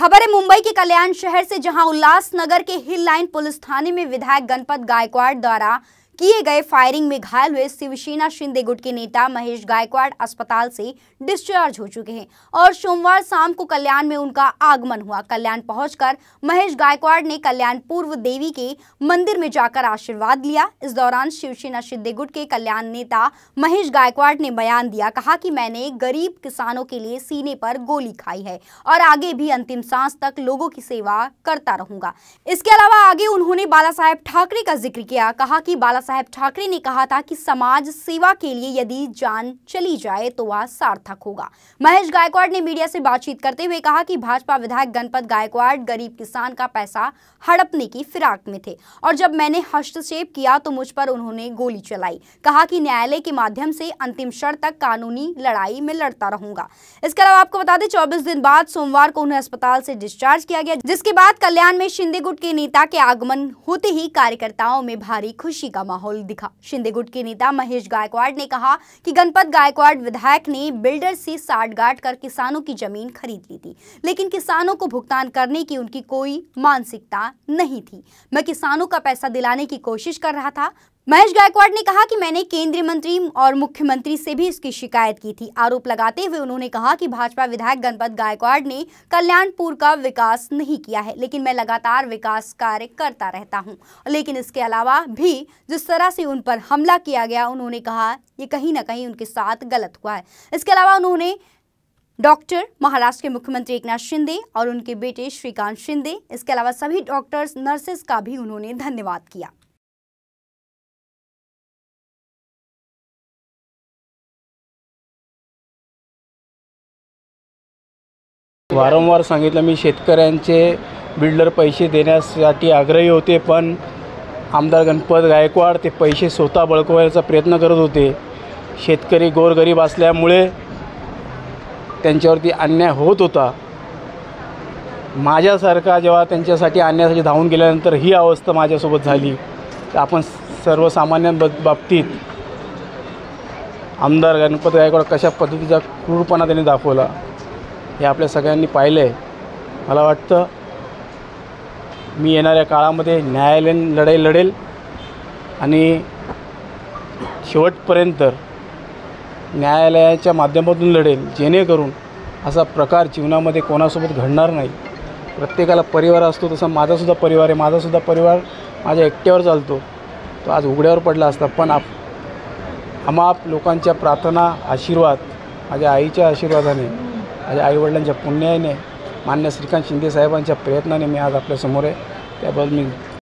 खबर है मुंबई के कल्याण शहर से, जहां उल्लासनगर के हिल लाइन पुलिस थाने में विधायक गणपत गायकवाड़ द्वारा किए गए फायरिंग में घायल हुए शिवसेना शिंदे गुट के नेता महेश गायकवाड़ अस्पताल से डिस्चार्ज हो चुके हैं और सोमवार शाम को कल्याण में उनका आगमन हुआ। कल्याण पहुंचकर महेश गायकवाड़ ने कल्याण पूर्व देवी के मंदिर में जाकर आशीर्वाद लिया। इस दौरान शिवसेना शिंदे गुट के कल्याण नेता महेश गायकवाड़ ने बयान दिया, कहा कि मैंने गरीब किसानों के लिए सीने पर गोली खाई है और आगे भी अंतिम सांस तक लोगों की सेवा करता रहूंगा। इसके अलावा आगे उन्होंने बाला साहेब ठाकरे का जिक्र किया। कहा कि बाला साहेब ठाकरे ने कहा था कि समाज सेवा के लिए यदि जान चली जाए तो वह सार्थक होगा। महेश गायकवाड़ ने मीडिया से बातचीत करते हुए कहा कि भाजपा विधायक गणपत गायकवाड़ गरीब किसान का पैसा हड़पने की फिराक में थे और जब मैंने हस्तक्षेप किया तो मुझ पर उन्होंने गोली चलाई। कहा कि न्यायालय के माध्यम से अंतिम क्षण तक कानूनी लड़ाई में लड़ता रहूंगा। इसके अलावा आपको बता दें 24 दिन बाद सोमवार को उन्हें अस्पताल से डिस्चार्ज किया गया, जिसके बाद कल्याण में शिंदे गुट के नेता के आगमन होते ही कार्यकर्ताओं में भारी खुशी का माहौल दिखा। शिंदे गुट के नेता महेश गायकवाड़ ने कहा कि गणपत गायकवाड़ विधायक ने बिल्डर से साठगांठ कर किसानों की जमीन खरीद ली थी, लेकिन किसानों को भुगतान करने की उनकी कोई मानसिकता नहीं थी। मैं किसानों का पैसा दिलाने की कोशिश कर रहा था। महेश गायकवाड़ ने कहा कि मैंने केंद्रीय मंत्री और मुख्यमंत्री से भी इसकी शिकायत की थी। आरोप लगाते हुए उन्होंने कहा कि भाजपा विधायक गणपत गायकवाड़ ने कल्याणपुर का विकास नहीं किया है, लेकिन मैं लगातार विकास कार्य करता रहता हूं। लेकिन इसके अलावा भी जिस तरह से उन पर हमला किया गया, उन्होंने कहा ये कहीं ना कहीं उनके साथ गलत हुआ है। इसके अलावा उन्होंने डॉक्टर, महाराष्ट्र के मुख्यमंत्री एकनाथ शिंदे और उनके बेटे श्रीकांत शिंदे, इसके अलावा सभी डॉक्टर्स, नर्सेस का भी उन्होंने धन्यवाद किया। वारंवार सांगितलं मी शेतकऱ्यांचे बिल्डर पैसे देण्यासाठी आग्रही होते, पण आमदार गणपत गायकवाड ते पैसे स्वतः बळकवायचा प्रयत्न करत होते। शेतकरी गोरगरीब असल्यामुळे त्यांच्यावरती अन्याय होत होता। माझ्यासारखा जेव्हा त्यांच्यासाठी अन्यायासाठी धावून गेल्यानंतर ही अवस्था माझ्यासोबत झाली, तर आपण सर्वसामान्य बाबतीत आमदार गणपत गायकवाड कशा पद्धतीचा क्रूरपणा त्यांनी दाखवला हे आपल्या सगळ्यांनी पाहिलं आहे। मला वाटतं मी येणाऱ्या काळामध्ये न्यायालयीन लढाई लढेल आणि शेवटपर्यंत न्यायालयाच्या माध्यमातून लढेल, जेणेकरून असा प्रकार जीवनामध्ये कोणासोबत घडणार नाही। प्रत्येकाला परिवार असतो, तसा माझासुद्धा परिवार आहे। माझासुद्धा परिवार माझ्या एकट्यावर चालतो, तो आज उघड्यावर पडला असता, पण आम्हा लोकांच्या प्रार्थना, आशीर्वाद, माझ्या आईच्या आशीर्वादाने, माझ्या आईवडिलांच्या पुण्याने, मान्य श्रीकांत शिंदे साहेबांच्या प्रयत्नाने मी आज आपल्यासमोर आहे। त्याबद्दल मी